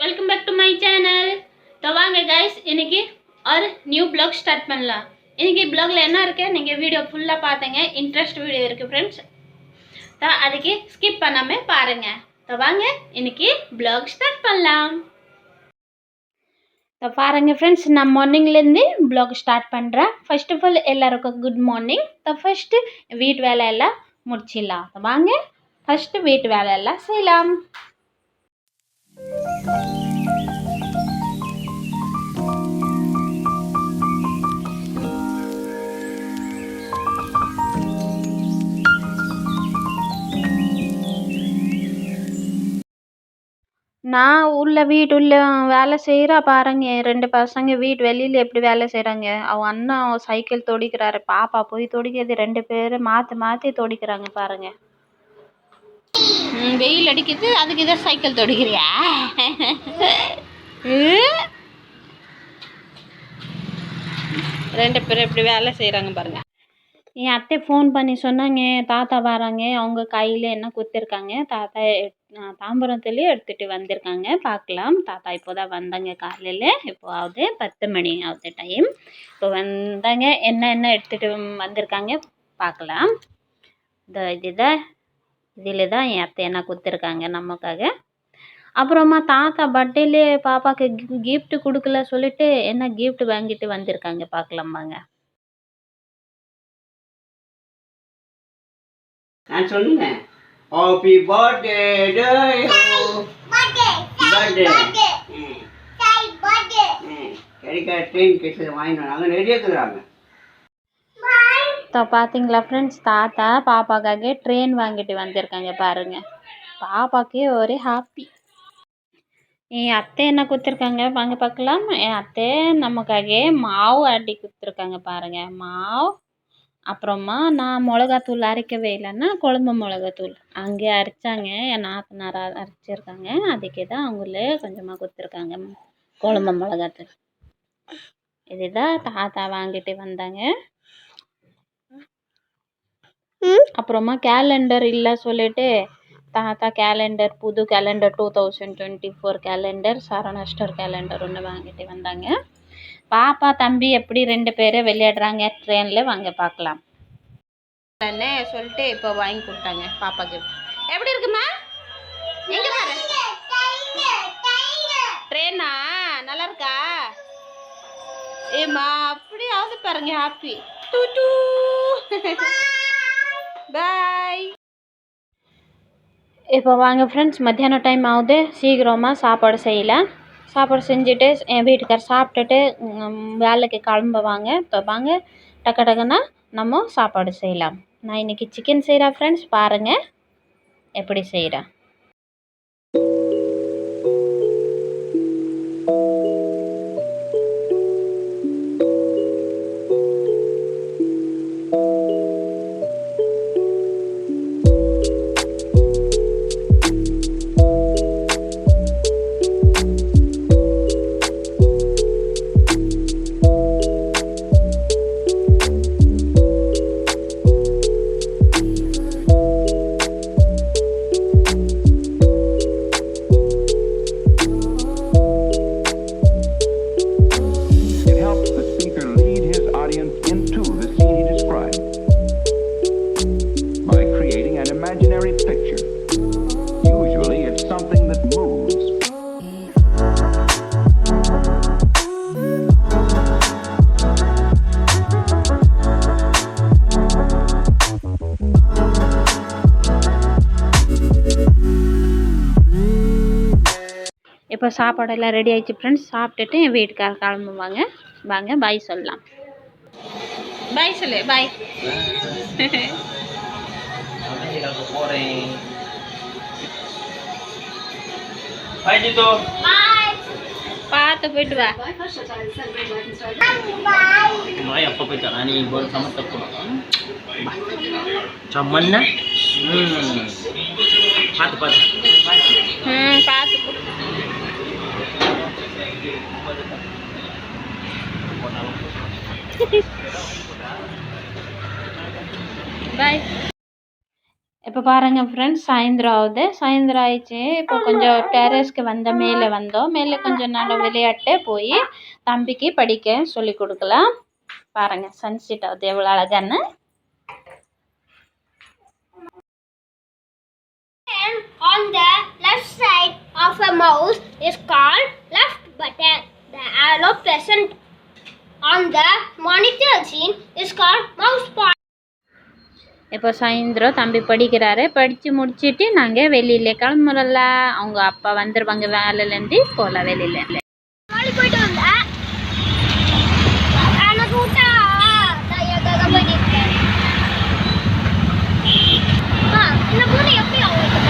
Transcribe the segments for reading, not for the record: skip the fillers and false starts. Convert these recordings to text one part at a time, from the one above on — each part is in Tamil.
Welcome back to my channel. வாங்க கைஸ், இன்னைக்கு ஒரு நியூ பிளாக் ஸ்டார்ட் பண்ணலாம். இன்னைக்கு பிளாக்ல என்ன இருக்கு, நீங்க வீடியோ ஃபுல்லா பாருங்க. இன்ட்ரெஸ்ட் வீடியோ இருக்கு ஃப்ரெண்ட்ஸ். அதுக்கு ஸ்கிப் பண்ணாம பாருங்க. வாங்க இன்னைக்கு பிளாக் ஸ்டார்ட் பண்ணலாம். பாருங்க ஃப்ரெண்ட்ஸ், நான் மார்னிங்லேருந்து பிளாக் ஸ்டார்ட் பண்ணுறேன். ஃபர்ஸ்ட் ஆஃப் ஆல் எல்லாருக்கும் குட் மார்னிங். ஃபர்ஸ்ட்டு வீட்டு வேலை எல்லாம் முடிச்சிடலாம். வாங்க ஃபர்ஸ்ட்டு வீட்டு வேலை எல்லாம் செய்யலாம். நான் வீட்டு உள்ள வேலை செய்கிறா பாருங்க. 2 பசங்க வீட்டு வெளியில் எப்படி வேலை செய்கிறாங்க. அவன் அண்ணா சைக்கிள் தொடிக்கிறாரு, பாப்பா போய் தொடிக்கிறது. 2 பேரும் மாற்றி மாற்றி தொடிக்கிறாங்க பாருங்க. வெயில் அடிக்குது, அதுக்கு இதை சைக்கிள் தொடிக்கிறியா? 2 பேரும் எப்படி வேலை செய்கிறாங்க பாருங்க. என் அத்தை ஃபோன் பண்ணி சொன்னாங்க, தாத்தா வராங்க, அவங்க கையில் என்ன குத்திருக்காங்க. தாத்தா தாம்பரத்துலேயே எடுத்துகிட்டு வந்திருக்காங்க. பார்க்கலாம். தாத்தா இப்போ தான் வந்தாங்க காலையில். இப்போ ஆகுது 10 மணி ஆகுது டைம். இப்போ வந்தாங்க, என்ன எடுத்துகிட்டு வந்திருக்காங்க பார்க்கலாம். இதில் தான் என் அத்தை என்ன குத்திருக்காங்க நமக்காக. அப்புறமா தாத்தா பர்த்டேலே பாப்பாவுக்கு கிஃப்ட் கொடுக்கல சொல்லிட்டு என்ன கிஃப்ட் வாங்கிட்டு வந்திருக்காங்க பார்க்கலாம் வாங்க. நான் சொன்னேன் ஹாப்பி பர்த்டே ட்ரெயின் கேஸில் வாங்கிட்டு வந்தாங்க. நிறைய இருக்கிறாங்க. பார்த்தீங்களா ஃப்ரெண்ட்ஸ், தாத்தா பாப்பாக்காக ட்ரெயின் வாங்கிட்டு வந்திருக்காங்க பாருங்க. பாப்பாக்கே ஒரே ஹாப்பி. என் அத்தை என்ன கொடுத்துருக்காங்க வாங்க பார்க்கலாம். என் அத்தை நமக்காக மாவு அடி கொடுத்துருக்காங்க பாருங்க. மாவு, அப்புறமா நான் மிளகாத்தூள் அரைக்கவே இல்லைன்னா குழம்பு மிளகாத்தூள் அங்கே அரைச்சாங்க. என் நாத்தனார் அரைச்சிருக்காங்க. அதுக்கே தான் அவங்களே கொஞ்சமாக கொடுத்துருக்காங்க குழம்பு மிளகாத்தூள். இதுதான் தாத்தா வாங்கிட்டு வந்தாங்க. அப்புறமா கேலண்டர் இல்லை சொல்லிட்டு தாத்தா கேலண்டர், புது கேலண்டர் 2024 கேலண்டர், சரணஸ்டர் கேலண்டர் ஒன்று வாங்கிட்டு வந்தாங்க. பாப்பா தம்பி எப்படி 2 பேரும் விளையாடுறாங்க ட்ரெயினில் வாங்க பார்க்கலாம் சொல்லிட்டு இப்போ வாங்கி கொடுத்தாங்க பாப்பாக்கு. எப்படி இருக்குமா? எங்க பாரு, ட்ரெயினா நல்லா இருக்கா? ஏமா அப்படியாவது பாருங்க. ஹாப்பி டூ பாய். இப்போ வாங்க ஃப்ரெண்ட்ஸ், மத்தியானம் டைம் ஆகுது. சீக்கிரமாக சாப்பாடு செய்யலாம். சாப்பாடு செஞ்சுட்டு என் வீட்டுக்கார் சாப்பிட்டுட்டு வேலைக்கு கிளம்புவாங்க. வாங்க டக்கு டக்குன்னா நம்ம சாப்பாடு செய்யலாம். நான் இன்றைக்கி சிக்கன் செய்கிறேன் ஃப்ரெண்ட்ஸ். பாருங்கள் எப்படி செய்கிறேன். இப்போ சாப்பாடெல்லாம் ரெடி ஆகிடுச்சு ஃப்ரெண்ட்ஸ். சாப்பிட்டுட்டு என் வீட்டுக்கார கிளம்புவாங்க. வாங்க பாய் சொல்லலாம். பாய் சொல்லு. பாய். பார்த்து போயிட்டு வா. அப்போ போயிட்டா நீ சமத்த போகணும். சம்மன்னா பார்த்து பார்த்து பாய். இப்போ இப்போ பாருங்கள் ஃப்ரெண்ட்ஸ், சாயந்தரம் ஆகுது. சாயந்தரம் ஆயிடுச்சு. இப்போ கொஞ்சம் டெரஸ்க்கு மேலே வந்தோம். மேலே கொஞ்சம் நேரம் விளையாட்டு போய் தம்பிக்கு படிக்க சொல்லி கொடுக்கலாம். பாருங்கள் சன்செட் ஆகுது எவ்வளோ அழகான்னு. On the left side of a mouse is called left button. The arrow present on the monitor screen is called mouse pointer. இப்போ சாயந்தரம் தம்பி படிக்கிறாரு. படித்து முடிச்சுட்டு நாங்கள் வெளியில் கிளம்புறல. அவங்க அப்பா வந்துடுவாங்க வேலையிலேருந்து போகலாம் வெளியில். போயிட்டு வந்தேன் எனக்கு விட்டா போயிட்டு இந்த பூனை எப்படி அவங்களுக்கு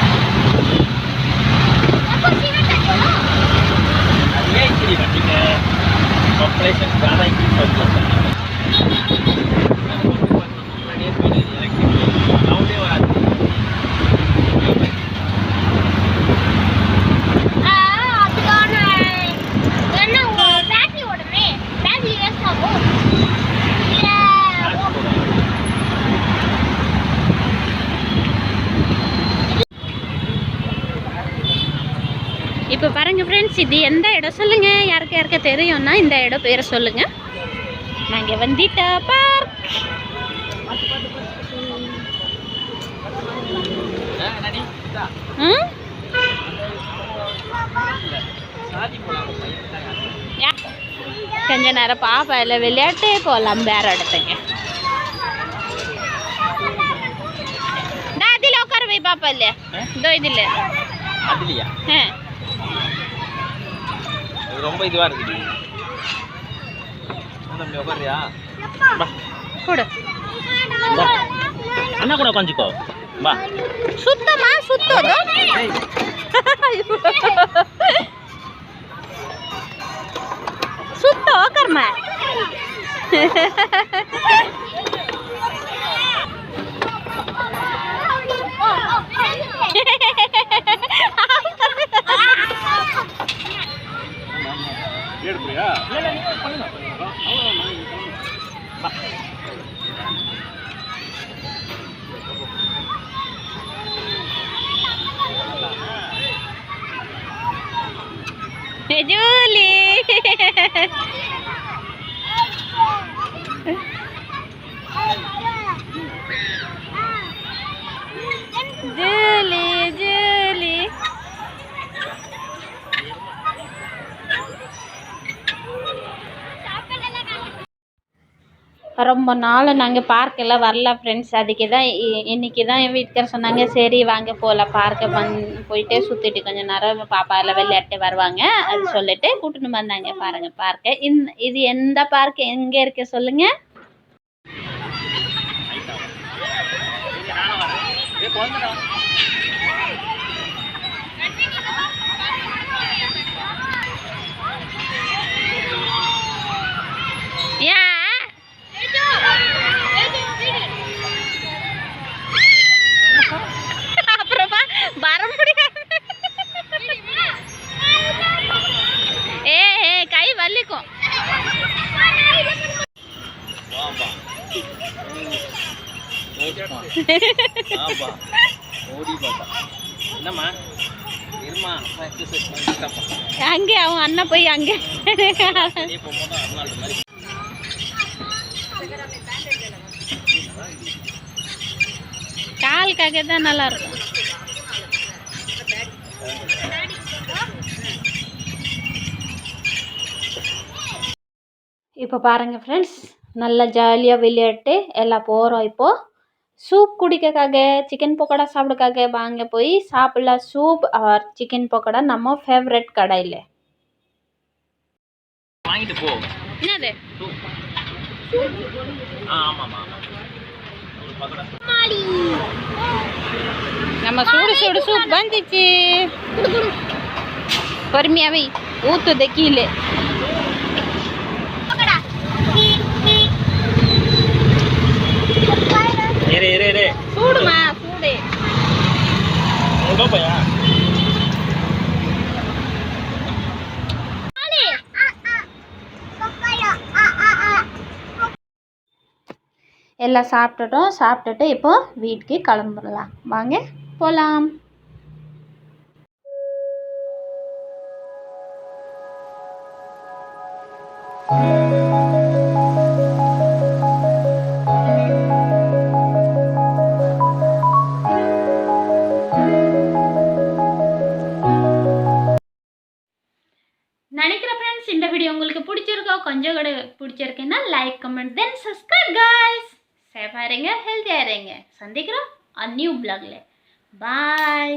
पॉपुलेशन ज़्यादा इंक्रीज हो गया இப்போ பாருங்கள் ஃப்ரெண்ட்ஸ், இது எந்த இடம் சொல்லுங்கள். யாருக்கு தெரியும்னா இந்த இடம் பேரை சொல்லுங்கள். நாங்கள் வந்துட்டா பார்க். கொஞ்ச நேரம் பாப்பா இல்லை விளையாட்டு போகலாம் வேற இடத்துக்கு. அதில் உட்கார போய் பாப்பா இல்லையா இதோ இதில் அதுலையா ரொம்ப இதுவா இருக்குது. தம்பி உட்காரியா கூட அண்ணா கூட உட்காந்துக்கோ வா. சுத்தமா சுத்தம் சுத்தோ கர்மா. Julie. Julie. ரொம்ப நாள் நாங்கள் பார்க்கெல்லாம் வரல ஃப்ரெண்ட்ஸ். அதுக்கு தான் இன்றைக்கி தான் என் வீட்டுக்காரர் சொன்னாங்க, சரி வாங்க போகலாம் பார்க்க போயிட்டு சுற்றிட்டு கொஞ்சம் நேரம் பாப்பா எல்லாம் விளையாட்டு வருவாங்க அது சொல்லிட்டு கூட்டின்னு வந்தாங்க. பாருங்கள் பார்க்க. இது எந்த பார்க் எங்கே இருக்கு சொல்லுங்கள். ஏன் அப்புறமா வர முடியாது. கை வலிக்கும். அங்கே அவன் அண்ணன் போய் அங்கே காலுக்காக தான் நல்லா இருக்கும். இப்போ பாருங்கள் ஃப்ரெண்ட்ஸ், நல்லா ஜாலியாக விளையாட்டு எல்லாம் போகிறோம். இப்போது சூப் குடிக்கிறதுக்காக சிக்கன் பக்கோடா சாப்பிட்றதுக்காக வாங்க போய் சாப்பிடலாம். சூப் ஆர் சிக்கன் பக்கோடா நம்ம ஃபேவரட் கடையில் வாங்கிட்டு போ. என்னது நம்ம சூடு சூடு சூப் வந்துச்சு. பொறுமையாவே ஊற்றுது கீழே. சூடுமா சூடு எல்லாம் சாப்பிட்டுட்டு இப்போ வீட்டுக்கு கிளம்பிடலாம். வாங்க போகலாம். நினைக்கிற ஃப்ரெண்ட்ஸ் இந்த வீடியோ உங்களுக்கு பிடிச்சிருக்கோ, கொஞ்சம் கூட பிடிச்சிருக்குன்னா லைக், கமெண்ட், தென் சப்ஸ்கிரைப் கைஸ். சேஃபாக இருங்க, ஹெல்த்தியாக இருங்க. சந்திக்கிறோம் நியூ பிளாக்ல. பாய்.